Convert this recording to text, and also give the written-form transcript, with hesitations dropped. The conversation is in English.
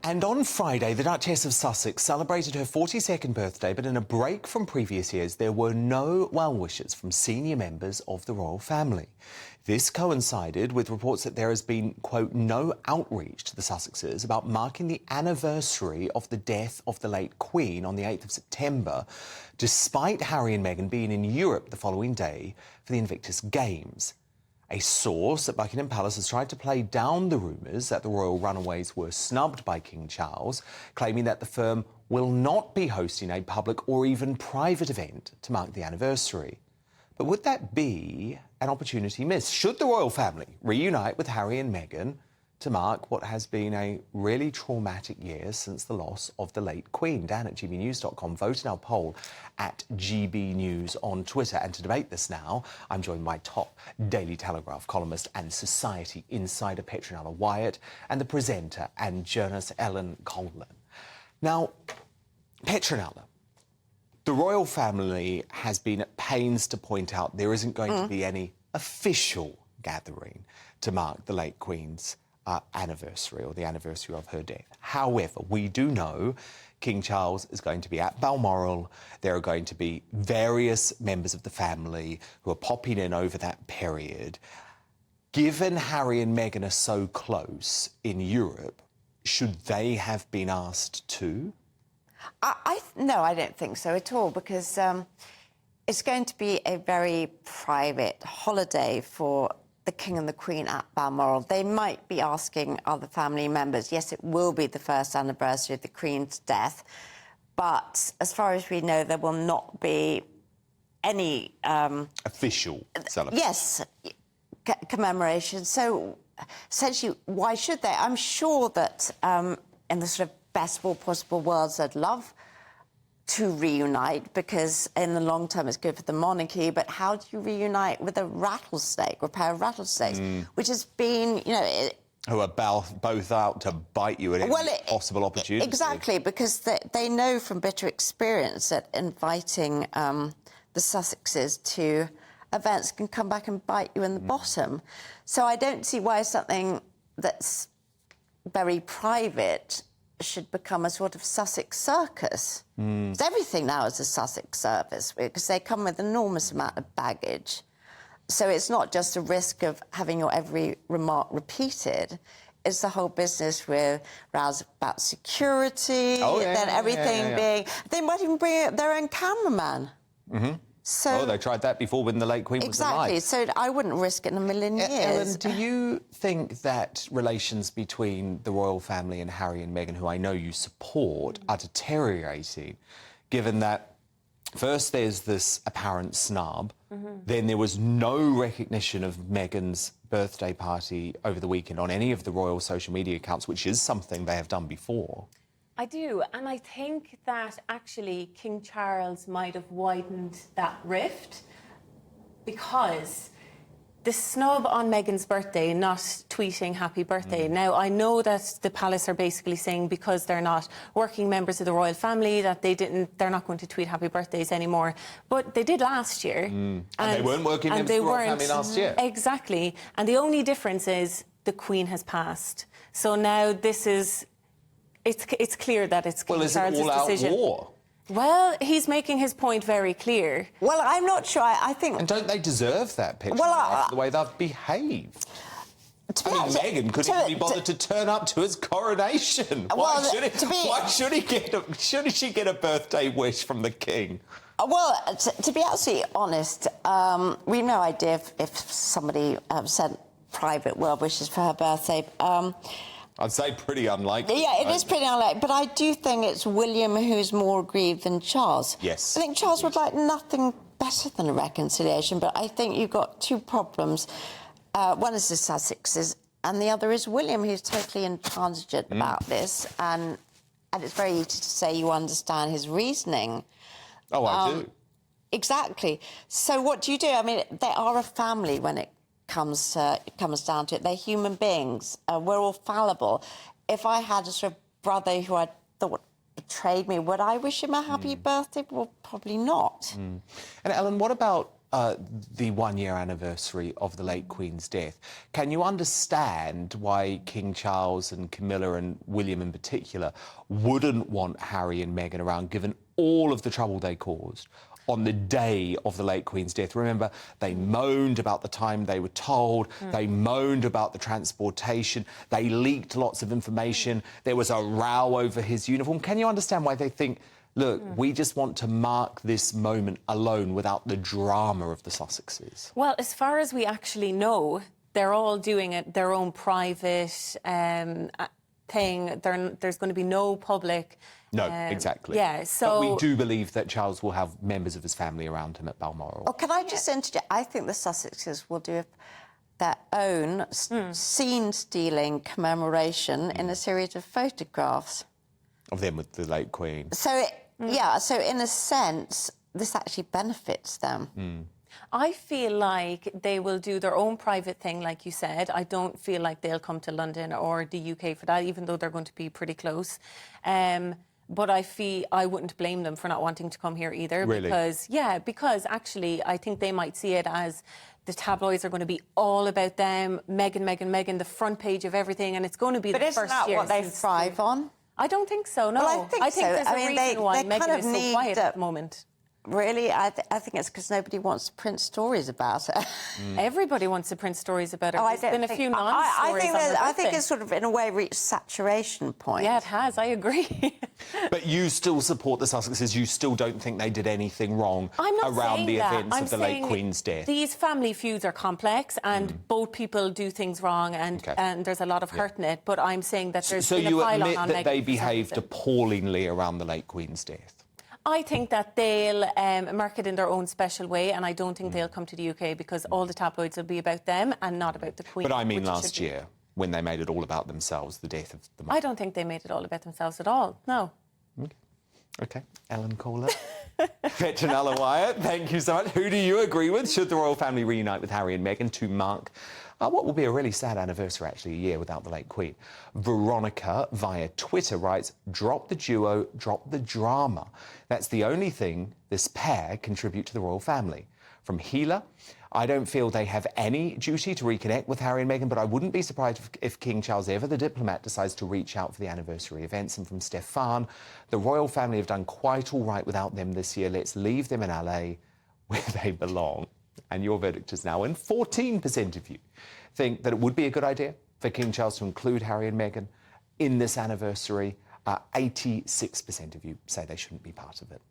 And on Friday, the Duchess of Sussex celebrated her 42nd birthday, but in a break from previous years, there were no well wishes from senior members of the royal family. This coincided with reports that there has been, quote, no outreach to the Sussexes about marking the anniversary of the death of the late Queen on the 8th of September, despite Harry and Meghan being in Europe the following day for the Invictus Games. A source at Buckingham Palace has tried to play down the rumours that the royal runaways were snubbed by King Charles, claiming that the firm will not be hosting a public or even private event to mark the anniversary. But would that be an opportunity missed? Should the royal family reunite with Harry and Meghan to mark what has been a really traumatic year since the loss of the late Queen? Dan at gbnews.com voted our poll at GB News on Twitter. And to debate this now, I'm joined by top Daily Telegraph columnist and society insider Petronella Wyatt and the presenter and journalist Ellen Coleman. Now, Petronella, the royal family has been at pains to point out there isn't going to be any official gathering to mark the late Queen's anniversary or the anniversary of her death. However, we do know King Charles is going to be at Balmoral. There are going to be various members of the family who are popping in over that period. Given Harry and Meghan are so close in Europe, should they have been asked too? No, I don't think so at all, because it's going to be a very private holiday for the King and the Queen at Balmoral. They might be asking other family members. Yes, it will be the first anniversary of the Queen's death, but as far as we know, there will not be any official celebration. Yes, commemoration. So essentially, why should they? I'm sure that in the sort of best of all possible worlds, I'd love to reunite, because in the long term it's good for the monarchy. But how do you reunite with a rattlesnake or a pair of rattlesnakes, which has been, you know... who are both out to bite you at any possible opportunity. Exactly, because they know from bitter experience that inviting the Sussexes to events can come back and bite you in the bottom. So I don't see why something that's very private should become a sort of Sussex circus. Everything now is a Sussex service, because they come with an enormous amount of baggage. So it's not just a risk of having your every remark repeated. It's the whole business with rows about security, everything being... They might even bring their own cameraman. So, they tried that before when the late Queen was alive. Exactly, so I wouldn't risk it in a million years. Ellen, do you think that relations between the royal family and Harry and Meghan, who I know you support, are deteriorating, given that first there's this apparent snub, then there was no recognition of Meghan's birthday party over the weekend on any of the royal social media accounts, which is something they have done before? I do, and I think that actually King Charles might have widened that rift, because the snub on Meghan's birthday, not tweeting happy birthday. Now, I know that the palace are basically saying because they're not working members of the royal family that they're not going to tweet happy birthdays anymore. But they did last year. And they weren't working members of the royal family last year. Exactly. And the only difference is the Queen has passed. So now this is... It's clear that it's King Charles's decision. Well, is it all-out war? Well, he's making his point very clear. Well, I'm not sure. I think... And don't they deserve that picture after the way they've behaved? Meghan couldn't even be bothered to turn up to his coronation. Why should she get a birthday wish from the King? Well, to be absolutely honest, we've no idea if somebody sent private well wishes for her birthday. I'd say pretty unlikely. Yeah, it is pretty unlikely. But I do think it's William who's more aggrieved than Charles. Yes. I think Charles would like nothing better than a reconciliation, but I think you've got two problems. One is the Sussexes, and the other is William, who's totally intransigent about this. And it's very easy to say you understand his reasoning. Oh, I do. Exactly. So what do you do? I mean, they are a family when it comes down to it. They're human beings. We're all fallible. If I had a sort of brother who I thought betrayed me, would I wish him a happy birthday? Well, probably not. And Ellen, what about the one-year anniversary of the late Queen's death. Can you understand why King Charles and Camilla and William in particular wouldn't want Harry and Meghan around, given all of the trouble they caused on the day of the late Queen's death? Remember, they moaned about the time they were told, they moaned about the transportation, they leaked lots of information, there was a row over his uniform. Can you understand why they think, look, we just want to mark this moment alone without the drama of the Sussexes? Well, as far as we actually know, they're all doing it their own private thing. There's going to be no public. No, exactly. Yeah, so... But we do believe that Charles will have members of his family around him at Balmoral. Oh, can I just interject? I think the Sussexes will do their own scene-stealing commemoration in a series of photographs. Of them with the late Queen. So, yeah, so in a sense, this actually benefits them. I feel like they will do their own private thing, like you said. I don't feel like they'll come to London or the UK for that, even though they're going to be pretty close. But I wouldn't blame them for not wanting to come here either. Really? Because actually I think they might see it as the tabloids are going to be all about them, Meghan, the front page of everything, and it's going to be the first year. But isn't that what they thrive on? I don't think so, no. Well, I think so. There's a reason why Meghan is so quiet at the moment. Really? I think it's because nobody wants to print stories about her. Everybody wants to print stories about her. There's been a few non-stories I think it's it's sort of, in a way, reached saturation point. Yeah, it has. I agree. But you still support the Sussexes? You still don't think they did anything wrong around the events of the late Queen's death? These family feuds are complex and both people do things wrong and there's a lot of hurt in it. But I'm saying that there's been a pile on So you admit that they Meghan behaved appallingly around the late Queen's death? I think that they'll mark it in their own special way, and I don't think they'll come to the UK because all the tabloids will be about them and not about the Queen. But I mean last year, when they made it all about themselves, the death of the monarch. I don't think they made it all about themselves at all, no. OK. Ellen Kohler. Petronella Wyatt, thank you so much. Who do you agree with? Should the royal family reunite with Harry and Meghan to mark what will be a really sad anniversary, actually, a year without the late Queen? Veronica, via Twitter, writes, drop the duo, drop the drama. That's the only thing this pair contribute to the royal family. From Healer, I don't feel they have any duty to reconnect with Harry and Meghan, but I wouldn't be surprised if King Charles, ever the diplomat, decides to reach out for the anniversary events. And from Stefan, the royal family have done quite all right without them this year. Let's leave them in LA where they belong. And your verdict is now in. 14% of you think that it would be a good idea for King Charles to include Harry and Meghan in this anniversary. 86% of you say they shouldn't be part of it.